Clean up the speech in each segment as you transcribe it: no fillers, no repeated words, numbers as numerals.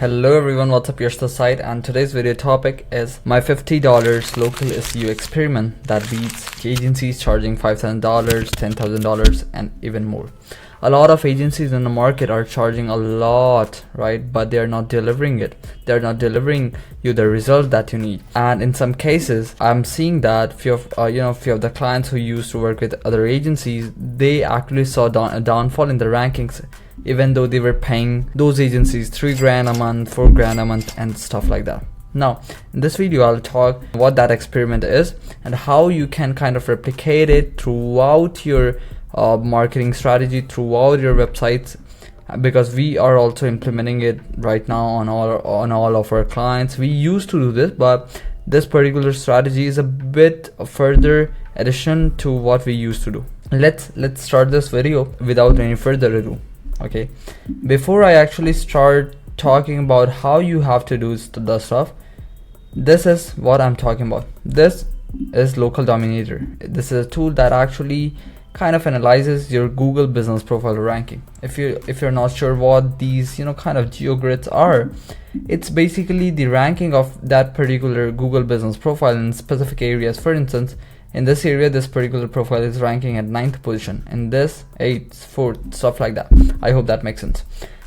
Hello everyone, what's up, Yash the site, and today's video topic is my $50 local SEO experiment that beats agencies charging $5,000, $10,000 and even more. A lot of agencies in the market are charging a lot, right? But they're not delivering it. They're not delivering you the result that you need. And in some cases, I'm seeing that few of the clients who used to work with other agencies, they actually saw a downfall in the rankings, even though they were paying those agencies $3,000 a month, $4,000 a month and stuff like that. Now in this video I'll talk what that experiment is and how you can kind of replicate it throughout your marketing strategy, throughout your websites, because we are also implementing it right now on all of our clients. We used to do this, but this particular strategy is a bit further addition to what we used to do. Let's start this video without any further ado. Okay, before I actually start talking about how you have to do the stuff, this is what I'm talking about. This is Local Dominator. This is a tool that actually kind of analyzes your Google business profile ranking. If you're not sure what these kind of GeoGrids are, it's basically the ranking of that particular Google business profile in specific areas. For instance, in this area, this particular profile is ranking at 9th position, in this 8th, 4th, stuff like that. I hope that makes sense.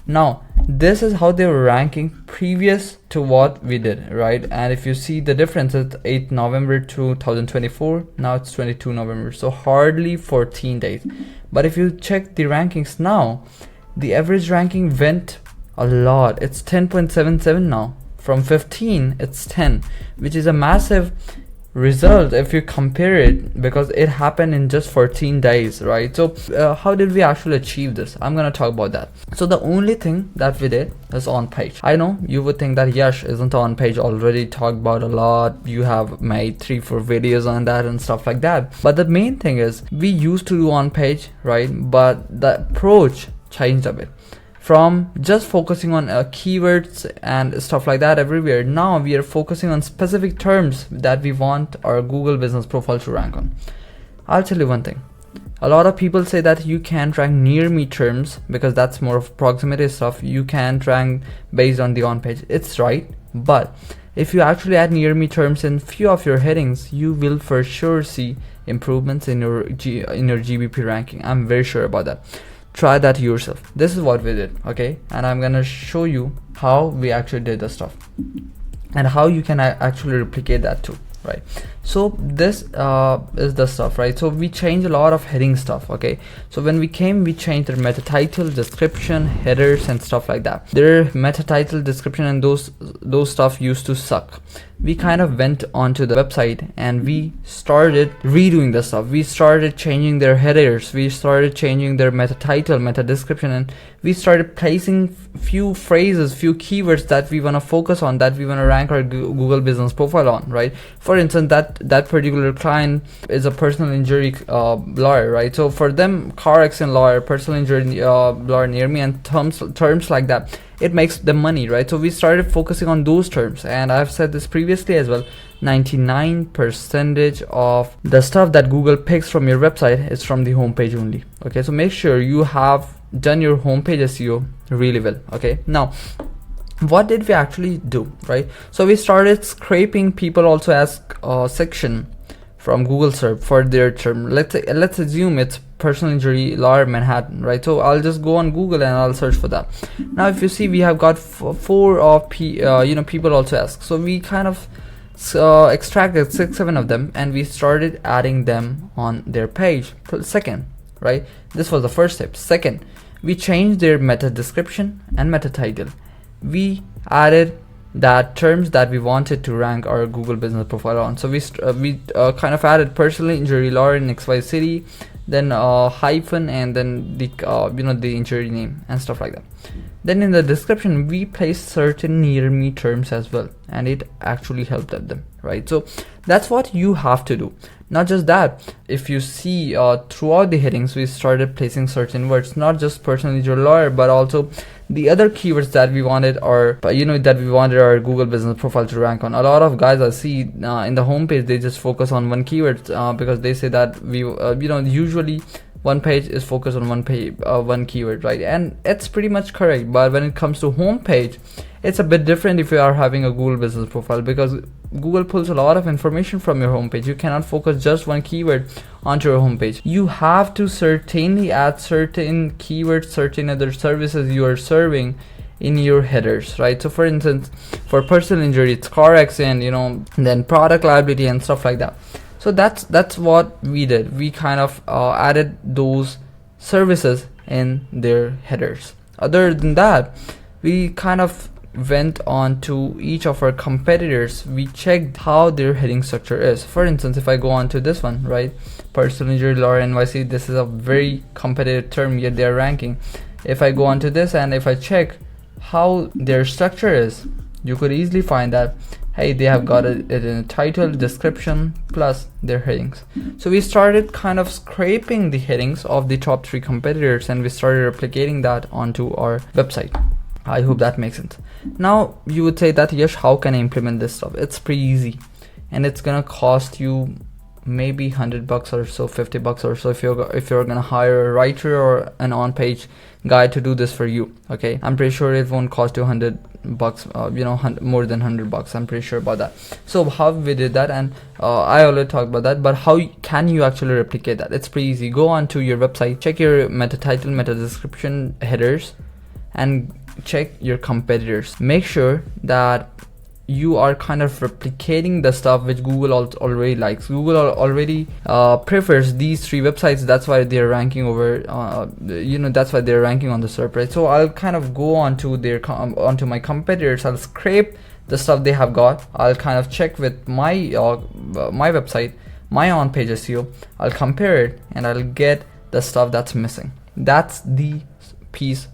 Now this is how they were ranking previous to what we did, right? And if you see the difference, it's 8 November 2024, now it's 22 November, so hardly 14 days. But if you check the rankings now, the average ranking went a lot. It's 10.77 now. From 15 it's 10, which is a massive result if you compare it, because it happened in just 14 days, right? So how did we actually achieve this? I'm gonna talk about that. So the only thing that we did is on page. I know you would think that Yash isn't on page already talked about a lot, you have made 3-4 videos on that and stuff like that, but the main thing is we used to do on page, right? But the approach changed a bit. From just focusing on keywords and stuff like that everywhere, now we are focusing on specific terms that we want our Google business profile to rank on. I'll tell you one thing. A lot of people say that you can't rank near me terms because that's more of proximity stuff. You can't rank based on the on page. It's right, but if you actually add near me terms in few of your headings, you will for sure see improvements in your GBP ranking. I'm very sure about that. Try that yourself. This is what we did, okay? And I'm gonna show you how we actually did the stuff and how you can actually replicate that too, right? So this is the stuff, right? So we changed a lot of heading stuff, okay? So when we changed their meta title, description, headers and stuff like that. Their meta title, description and those stuff used to suck. We kind of went onto the website and we started redoing the stuff. We started changing their headers, we started changing their meta title, meta description, and we started placing few phrases, few keywords that we want to focus on, that we want to rank our Google business profile on, right? For instance, that particular client is a personal injury lawyer, right? So for them, car accident lawyer, personal injury lawyer near me, and terms like that, it makes them money, right? So we started focusing on those terms, and I've said this previously as well. 99% of the stuff that Google picks from your website is from the homepage only, okay? So make sure you have done your homepage SEO really well, okay? Now what did we actually do, right? So we started scraping people also ask section from Google search for their term. Let's assume it's personal injury lawyer Manhattan, right? So I'll just go on Google and I'll search for that. Now if you see, we have got 4 of people also ask. So we kind of extracted 6-7 of them and we started adding them on their page. Second, right? This was the first step. Second, we changed their meta description and meta title. We added that terms that we wanted to rank our Google business profile on. So we kind of added personal injury lawyer in XY city, then hyphen, and then the the injury name and stuff like that. Then in the description we placed certain near me terms as well, and it actually helped them, right? So that's what you have to do. Not just that, if you see throughout the headings we started placing certain words, not just personal injury lawyer, but also the other keywords that we wanted our Google business profile to rank on. A lot of guys I see in the homepage, they just focus on one keyword because they say that we usually one page is focused on one keyword, right? And it's pretty much correct. But when it comes to home page, it's a bit different if you are having a Google business profile, because Google pulls a lot of information from your homepage. You cannot focus just one keyword onto your homepage. You have to certainly add certain keywords, certain other services you are serving in your headers, right? So for instance, for personal injury, it's car accident, you know, then product liability and stuff like that. So that's what we did. We kind of added those services in their headers. Other than that, we kind of went on to each of our competitors. We checked how their heading structure is. For instance, if I go on to this one, right, personal injury law NYC, this is a very competitive term, yet they're ranking. If I go on to this and if I check how their structure is, you could easily find that, hey, they have got it in a title, description, plus their headings. So we started kind of scraping the headings of the top 3 competitors, and we started replicating that onto our website. I hope that makes sense. Now you would say that, Yash, how can I implement this stuff? It's pretty easy, and it's gonna cost you maybe $100 or so, $50 or so if you're gonna hire a writer or an on-page guy to do this for you. Okay, I'm pretty sure it won't cost you $100, more than $100. I'm pretty sure about that. So how we did that, and I already talked about that, but how can you actually replicate that? It's pretty easy. Go on to your website, check your meta title, meta description, headers, and check your competitors. Make sure that you are kind of replicating the stuff which Google already likes. Google already prefers these 3 websites. That's why they're ranking over, that's why they're ranking on the SERP, right? So I'll kind of go onto onto my competitors. I'll scrape the stuff they have got. I'll kind of check with my my website, my on-page SEO. I'll compare it, and I'll get the stuff that's missing. That's the piece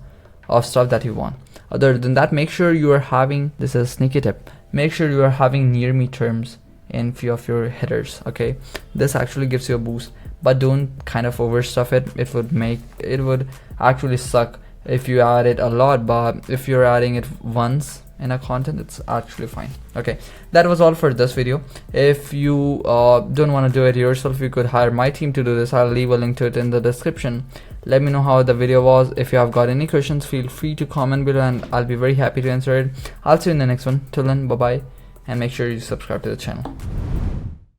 of stuff that you want. Other than that, make sure you are having, this is a sneaky tip, make sure you are having near me terms in few of your headers. Okay, this actually gives you a boost, but don't kind of overstuff it. It would actually suck if you add it a lot, but if you're adding it once in a content, it's actually fine. Okay, that was all for this video. If you don't want to do it yourself, you could hire my team to do this. I'll leave a link to it in the description. Let me know how the video was. If you have got any questions, feel free to comment below, and I'll be very happy to answer it. I'll see you in the next one. Till then, bye bye, and make sure you subscribe to the channel.